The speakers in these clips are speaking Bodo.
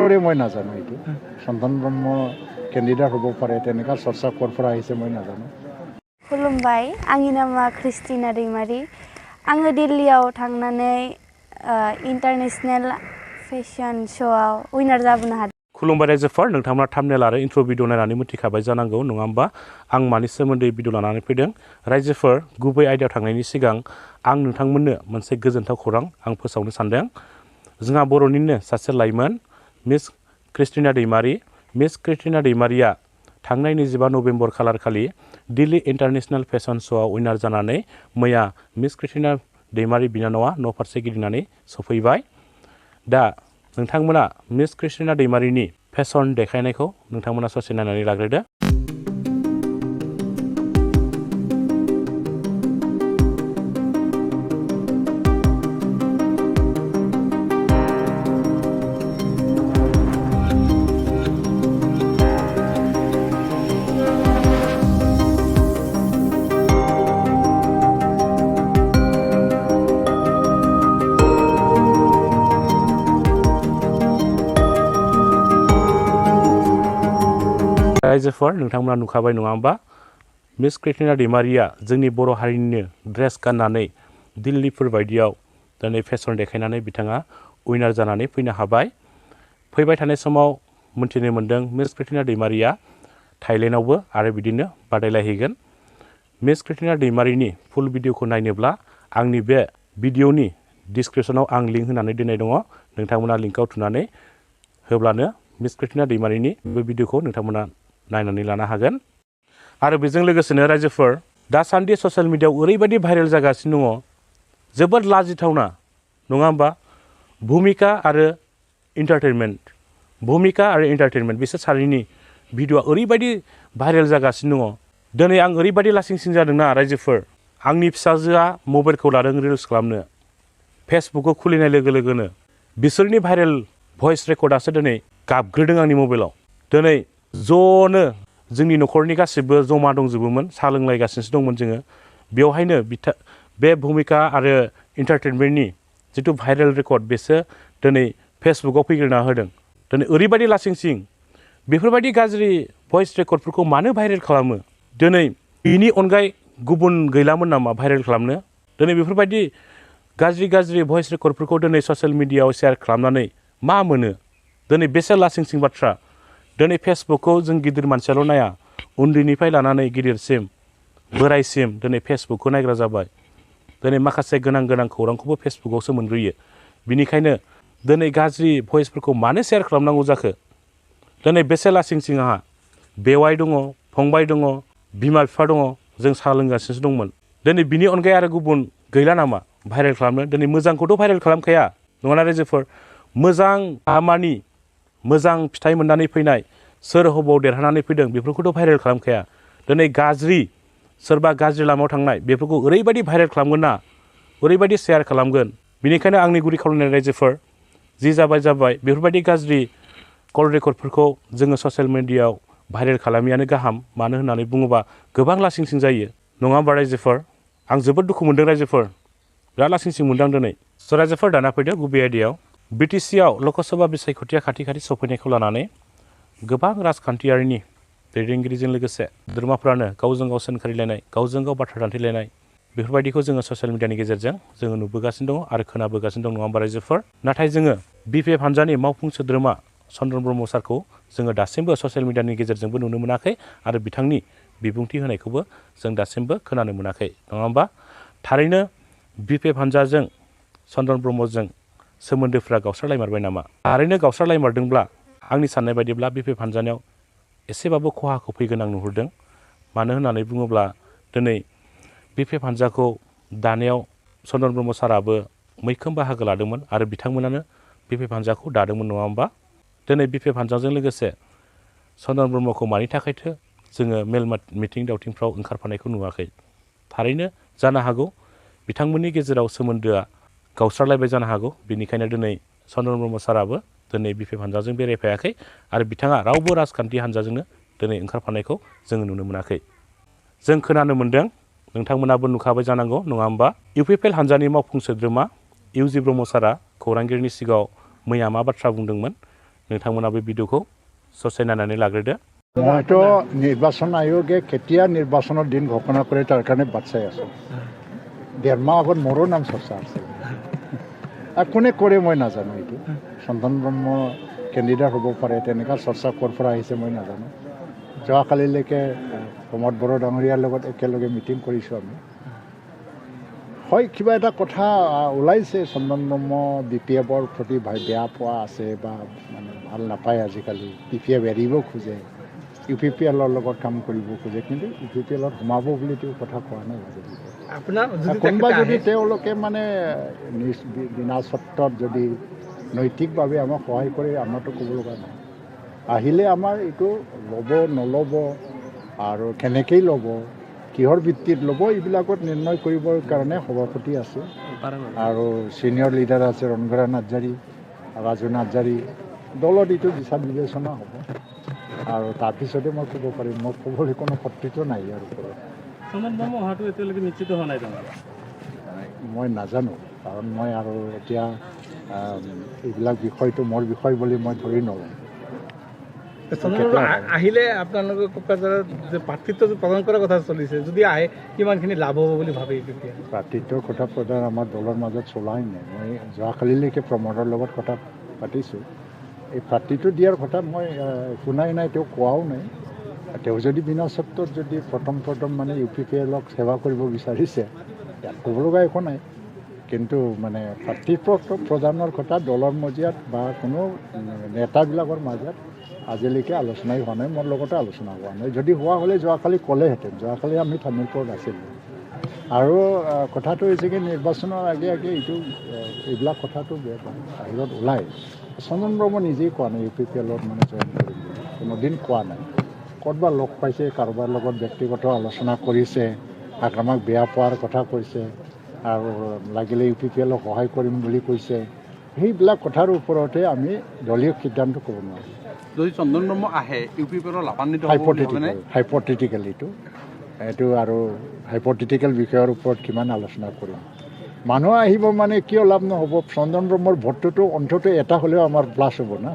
করে মই নাজানো এইটো চন্দন ব্ৰহ্ম কেণ্ডিডেট হ'ব পাৰে তেনেকুৱা চৰ্চা ক'ৰ পৰা আহিছে মই নাজানো। खुलुमबाय आंनि नामा क्रिस्टिना दैमारी आङो दिल्लीयाव थांनानै इन्टारनेशनेल फेशन श'आव उइनार जाबोनो हादों। खुलुमबाय रायजोफोर नोंथांमोना थाम्बनेल आरो इन्ट्र' भिडिअ नायनानै मिथिखाबाय जानांगौ नङा होमबा आं मानि सोमोन्दै भिडिअ लानानै फैदों रायजोफोर गुबै आयदायाव थांनायनि सिगां आं नोंथांमोननो मोनसे गोजोनथाव खौरां आं फोसावनो सानदों जोंहा बर'निनो सासे लाइमोन miss Christina Daimary miss Christina दैमारिया थांनाय 25 नभेम्बर खालारखालि दिल्ली इन्टारनेशनेल फेशन श'आव उइनार जानानै मैया मिस क्रिस्टिना दैमारी बिनानावा न' फारसे गिदिंनानै सफैबाय दा नोंथांमोना मिस क्रिस्टिना दैमारिनि फेशन देखायनायखौ नोंथांमोना ससे नायनानै लाग्रोदो। रायजोफोर नोंथांमोना नुखाबाय नङा होमबा मिस क्रिस्टिना दैमारिया जोंनि बर' हारिनिनो ड्रेस गाननानै दिल्लीफोर बायदियाव दिनै फेशन देखायनानै बिथाङा उइनार जानानै फैनो हाबाय फैबाय थानाय समाव मोनथिनो मोन्दों मिस क्रिस्टिना दैमारिया थाइलेण्डआवबो आरो बिदिनो बादायलायहैगोन मिस क्रिस्टिना दैमारिनि फुल भिडिअखौ नायनोब्ला आंनि बे भिडिअनि डिसक्रिपसनाव आं लिंक होनानै दोननाय दङ नोंथांमोना लिंकआव थुनानै होब्लानो मिस क्रिस्टिना दैमारिनि बे भिडिअखौ नोंथांमोना नायनानै लानो हागोन आरो बेजों लोगोसेनो रायजोफोर दासान्दि ससियेल मिडियायाव ओरैबायदि भाइरेल जागासिनो दङ जोबोद लाजिथावना नङा होमबा भूमिका आरो इन्टारटेनमेन्ट बिसोर सानैनि भिडिअआ ओरैबायदि भाइरेल जागासिनो दङ दिनै आं ओरैबायदि लासिंसिं जादोंना रायजोफोर आंनि फिसाजोआ मबाइलखौ लादों रिल्स खालामनो फेसबुकखौ खुलिनाय लोगो लोगोनो बिसोरनि भाइरेल भइस रेकर्डआसो दिनै गाबग्रोदों आंनि मबाइलाव दिनै ज'नो जोंनि न'खरनि गासिबो जमा दंजोबोमोन साहा लोंलायगासिनोसो दंमोन जोङो बेवहायनो बे भूमिका आरो इन्टारटेनमेन्टनि जिथु भाइरेल रेकर्ड बेसो दिनै फेसबुकआव फैग्रोना होदों दिनै ओरैबायदि लासिंसिं बेफोरबायदि गाज्रि भइस रेकर्डफोरखौ मानो भाइरेल खालामो दिनै बेनि अनगायै गुबुन गैलामोन नामा भाइरेल खालामनो दिनै बेफोरबायदि गाज्रि भइस रेकर्डफोरखौ दिनै ससियेल मिडियायाव शेयार खालामनानै मा मोनो दिनै बेसे लासिंसिं बाथ्रा दिनै फेसबुकखौ जों गिदिर मानसियाल' नाया उन्दैनिफ्राय लानानै गिदिरसिम बोरायसिम दिनै फेसबुकखौ नायग्रा जाबाय दिनै माखासे गोनां खौरांखौबो फेसबुकआवसो मोनग्रोयो बिनिखायनो दिनै गाज्रि भइसफोरखौ मानो शेयार खालामनांगौ जाखो दिनै बेसे लासिंसिं आंहा बेवाइ दङ फंबाय दङ बिमा बिफा दङ जों साहा लोंगासिनोसो दंमोन दिनै बिनि अनगायै आरो गुबुन गैला नामा भाइरेल खालामनो दिनै मोजांखौथ' भाइरेल खालामखाया नङाना रायजोफोर मोजां खामानि मोजां फिथाइ मोननानै फैनाय सोर हबाव देरहानानै फैदों बेफोरखौथ' भाइरेल खालामखाया दिनै सोरबा गाज्रि लामायाव थांनाय बेफोरखौ ओरैबायदि भाइरेल खालामगोन ना ओरैबायदि शेयार खालामगोन बिनिखायनो आंनि गुरै खावलायनाय रायजोफोर जि जाबाय बेफोरबायदि गाज्रि कल रेकर्डफोरखौ जोङो ससियेल मिडियायाव भाइरेल खालामियानो गाहाम मानो होननानै बुङोबा गोबां लासिंसिं जायो नङा होमबा रायजोफोर आं जोबोद दुखु मोनदों रायजोफोर बिराद लासिंसिं मोनदों दिनै स' रायजोफोर दाना फैदो गुबै आयदायाव बिटिसिआव लकसभा बिसायख'थिया खाथि सफैनायखौ लानानै गोबां राजखान्थियारिनि दैदेनगिरिजों लोगोसे सोद्रोमाफ्रानो गावजों गाव सोंखारिलायनाय गावजों गाव बाथ्रा दान्थेलायनाय बेफोरबायदिखौ जोङो ससियेल मिडियानि गेजेरजों जोङो नुबोगासिनो दङ आरो खोनाबोगासिनो दं नङा होमबा रायजोफोर नाथाय जोङो बिपिएफ हान्जानि मावफुं सोद्रोमा चन्द्रन ब्रह्म सारखौ जोङो दासिमबो ससियेल मिडियानि गेजेरजोंबो नुनो मोनाखै आरो बिथांनि बिबुंथि होनायखौबो जों दासिमबो खोनानो मोनाखै नङा होमबा थारैनो बिपिएफ हान्जाजों चन्द्रन ब्रह्मजों सोमोन्दोफ्रा गावस्रालायमारबाय नामा थारैनो गावस्रालायमारदोंब्ला आंनि साननाय बायदिब्ला बिपिएफ हान्जानायाव एसेबाबो खहाखौ फैगोन आं नुहुरदों मानो होननानै बुङोब्ला दिनै बिपिएफ हान्जाखौ दानायाव चन्द्रन ब्रह्म साराबो मैखोम बाहागो लादोंमोन आरो बिथांमोनानो बिपिएफ हान्जाखौ दादोंमोन नङा होमबा दिनै बिपिएफ हान्जाजों लोगोसे चन्द्रन ब्रह्मखौ मानि थाखायथो जोङो मेल मिटिं दावथिंफ्राव ओंखारफानायखौ नुवाखै थारैनो जानो हागौ बिथांमोननि गेजेराव सोमोन्दोआ गावस्रालायबाय जानो हागौ बेनिखायनो दिनै चन्द्रन ब्रह्म साराबो दिनै बिपिएफ हान्जाजों बेरायफायाखै आरो बिथाङा रावबो राजखान्थि हान्जाजोंनो दिनै ओंखारफानायखौ जोङो नुनो मोनाखै जों खोनानो मोन्दों नोंथांमोनाबो नुखाबाय जानांगौ नङा होमबा इउपिपिएल हान्जानि मावफुं सोद्रोमा U.G ब्रह्म सारा खौरांगिरिनि सिगाङाव मैया मा बाथ्रा बुंदोंमोन नोंथांमोना बे भिडिअखौ ससे नायनानै लाग्रोदो মইতো নিৰ্বাচন আয়োগে কেতিয়া নিৰ্বাচনৰ দিন ঘোষণা কৰে তাৰ কাৰণে বাট চাই আছোঁ 1.5 মাহ আগত মোৰো নাম চৰ্চা আছে কোনে কৰে মই নাজানো এইটো চন্দন ব্ৰহ্ম কেণ্ডিডেট হ'ব পাৰে তেনেকুৱা চৰ্চা ক'ৰ পৰা আহিছে মই নাজানো যোৱাকালিলৈকে প্ৰমোদ বড়ো ডাঙৰীয়াৰ লগত একেলগে মিটিং কৰিছোঁ আমি হয় কিবা এটা কথা ওলাইছে চন্দন ব্ৰহ্ম BPFৰ প্ৰতি বেয়া পোৱা আছে বা মানে ভাল নাপায় আজিকালি BPF এৰিব খোজে UPPLৰ লগত কাম কৰিব খোজে কিন্তু UPPLত সোমাব বুলি তেওঁ কথা কোৱা নাই কোনোবা যদি তেওঁলোকে মানে বিনা চৰ্তত যদি নৈতিকভাৱে আমাক সহায় কৰে আমাৰতো ক'ব লগা নাই আহিলে আমাৰ এইটো ল'ব নল'ব আৰু কেনেকৈ ল'ব কিহৰ ভিত্তিত ল'ব এইবিলাকত নিৰ্ণয় কৰিবৰ কাৰণে সভাপতি আছে আৰু ছিনিয়ৰ লিডাৰ আছে ৰণবীৰ নাৰ্জাৰী ৰাজু নাৰ্জাৰী দলত এইটো বিচাৰ বিবেচনা হ'ব আৰু তাৰপিছতে মই ক'ব পাৰিম মই ক'বলৈ কোনো কৰ্তৃত্ব নাই ইয়াৰ ওপৰত চন্দন ব্ৰহ্ম অহাটো এতিয়ালৈকে নিশ্চিত হোৱা নাই মই নাজানো কাৰণ মই আৰু এতিয়া এইবিলাক বিষয়টো মোৰ বিষয় বুলি মই ধৰি নলওঁ আহিলে আপোনালোকৰ কোকৰাঝাৰত যে প্ৰাৰ্থিত্ব প্ৰদান কৰাৰ কথা চলিছে যদি আহে কিমানখিনি লাভ হ'ব বুলি ভাবে প্ৰাৰ্থিত্বৰ কথা প্ৰদান আমাৰ দলৰ মাজত চলাই নাই মই যোৱাকালিলৈকে প্ৰমোদৰ লগত কথা পাতিছোঁ এই প্ৰাৰ্থিত্ব দিয়াৰ কথা মই শুনাই নাই তেওঁ কোৱাও নাই তেওঁ যদি বিনা চৰ্তত যদি প্ৰথম মানে UPPLক সেৱা কৰিব বিচাৰিছে ইয়াত ক'ব লগা একো নাই কিন্তু মানে প্ৰাৰ্থিত্ব প্ৰদানৰ কথা দলৰ মজিয়াত বা কোনো নেতাবিলাকৰ মাজত আজিলৈকে আলোচনাই হোৱা নাই মোৰ লগতে আলোচনা হোৱা নাই যদি হোৱা হ'লে যোৱাকালি ক'লেহেঁতেন যোৱাকালি আমি তামোলপুৰত আছিলোঁ আৰু কথাটো হৈছে কি নিৰ্বাচনৰ আগে এইটো এইবিলাক কথাটো বাহিৰত ওলায় চন্দন ব্ৰহ্ম নিজেই কোৱা নাই UPPLত মানে জইন কৰিম বুলি কোনোদিন কোৱা নাই ক'ৰবাত লগ পাইছে কাৰোবাৰ লগত ব্যক্তিগত আলোচনা কৰিছে আমাক বেয়া পোৱাৰ কথা কৈছে আৰু লাগিলে UPPLক সহায় কৰিম বুলি কৈছে সেইবিলাক কথাৰ ওপৰতে আমি দলীয় সিদ্ধান্ত ক'ব নোৱাৰোঁ যদি চন্দন ব্ৰহ্ম আহে UPPLৰ লাভান্বিত হাইপথেটিকেল এইটো আৰু হাইপথেটিকেল বিষয়ৰ ওপৰত কিমান আলোচনা কৰিম মানুহ আহিব মানে কিয় লাভ নহ'ব চন্দন ব্ৰহ্মৰ ভোটটোতো অন্ততঃ এটা হ'লেও আমাৰ প্লাছ হ'ব না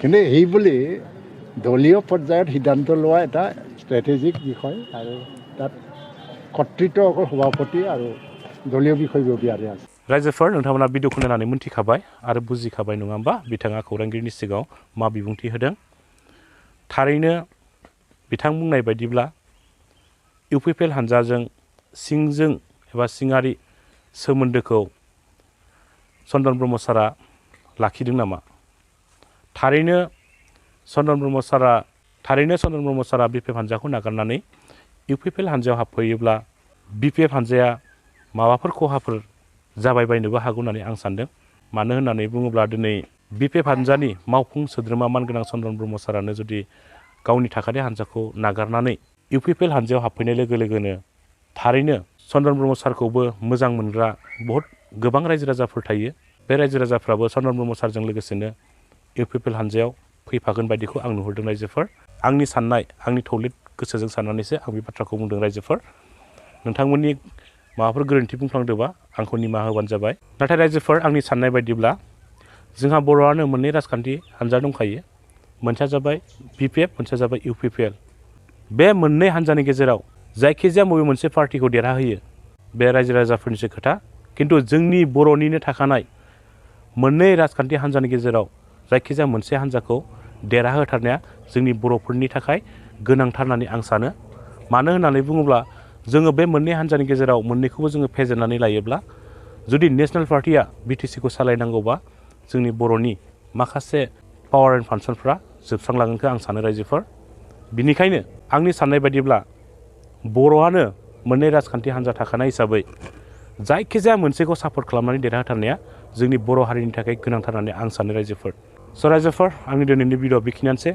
কিন্তু এই বুলি দলীয় পৰ্যায়ত সিদ্ধান্ত লোৱা এটা ষ্ট্ৰেটেজিক বিষয় আৰু তাত কৰ্তৃত্ব অকল সভাপতি আৰু দলীয় বিষয়ববীয়াৰে আছে रायजोफोर नोंथांमोना भिडिअखौ नायनानै मिन्थिखाबाय आरो बुजिखाबाय नङा होमबा बिथाङा खौरांगिरिनि सिगाङाव मा बिबुंथि होदों थारैनो बिथां बुंनाय बायदिब्ला UPPL हान्जाजों सिंजों एबा सिङारि सोमोन्दोखौ चन्दन ब्रह्म सारा लाखिदों नामा थारैनो चन्दन ब्रह्म सारा BPF हान्जाखौ नागारनानै UPPL हान्जायाव हाबफैयोब्ला BPF हान्जाया माबाफोर खहाफोर जाबाय बायनोबो हागौ होननानै आं सानदों मानो होननानै बुङोब्ला दिनै BPF हान्जानि मावफुं सोद्रोमा मानगोनां चन्दन ब्रह्म सारानो जुदि गावनि थाखानाय हान्जाखौ नागारनानै UPPL हान्जायाव हाबफैनाय लोगो लोगोनो थारैनो चन्दन ब्रह्म सारखौबो मोजां मोनग्रा बहुत गोबां रायजो राजाफोर थायो बे रायजो राजाफ्राबो चन्दन ब्रह्म सारजों लोगोसेनो UPPL हान्जायाव फैफागोन बायदिखौ आं नुहुरदों रायजोफोर आंनि साननाय आंनि थौलेट गोसोजों साननानैसो आं बे बाथ्राखौ बुंदों रायजोफोर नोंथांमोननि माबाफोर गोरोन्थि बुंफ्लांदोंबा आंखौ निमाहा होबानो जाबाय नाथाय रायजोफोर आंनि साननाय बायदिब्ला जोंहा बर'आनो मोननै राजखान्थि हान्जा दंखायो मोनसेया जाबाय BPF मोनसेया जाबाय UPPL बे मोननै हान्जानि गेजेराव जायखिजाया बबे मोनसे पार्टिखौ देरहाहोयो बे रायजो राजाफोरनिसो खोथा खिन्थु जोंनि बर'निनो थाखानाय मोननै राजखान्थि हान्जानि गेजेराव जायखिजाया मोनसे हान्जाखौ देरहाहोथारनाया जोंनि बर'फोरनि थाखाय गोनांथार होननानै आं सानो मानो होननानै बुङोब्ला जोङो बे मोननै हान्जानि गेजेराव मोननैखौबो जोङो फेजेननानै लायोब्ला जुदि नेशनेल पार्टिया BTCखौ सालायनांगौबा जोंनि बर'नि माखासे पावार एन्ड फांसनफ्रा जोबस्रांलांगोनखौ आं सानो रायजोफोर बिनिखायनो आंनि साननाय बायदिब्ला बर'आनो मोननै राजखान्थि हान्जा थाखानाय हिसाबै जायखिजाया मोनसेखौ सापर्ट खालामनानै देरहाथारनाया जोंनि बर' हारिनि थाखाय गोनांथार होननानै आं सानो रायजोफोर स' रायजोफोर आंनि दिनैनि भिडिअ बेखिनियानोसै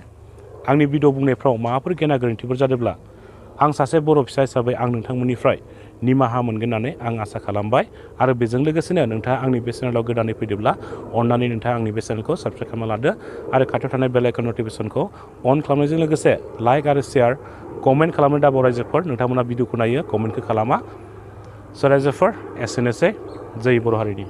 आंनि भिडिअ बुंनायफ्राव माबाफोर गेना गोरोन्थिफोर जादोंब्ला आं सासे बर' फिसा हिसाबै आं नोंथांमोननिफ्राय निमाहा मोनगोन होननानै आं आसा खालामबाय आरो बेजों लोगोसेनो नोंथाङा आंनि बे चेनेलाव गोदानै फैदोंब्ला अन्नानै नोंथाङा आंनि बे चेनेलखौ साबस्क्राइब खालामना लादो आरो खाथियाव थानाय बेल आइकन नटिफिकेसनखौ अन खालामनायजों लोगोसे लाइक आरो शेयार कमेन्ट खालामनो दाबाव रायजोफोर नोंथांमोना भिडिअखौ नायो कमेन्टखौ खालामा स' रायजोफोर एसेनोसै जै बर' हारिनि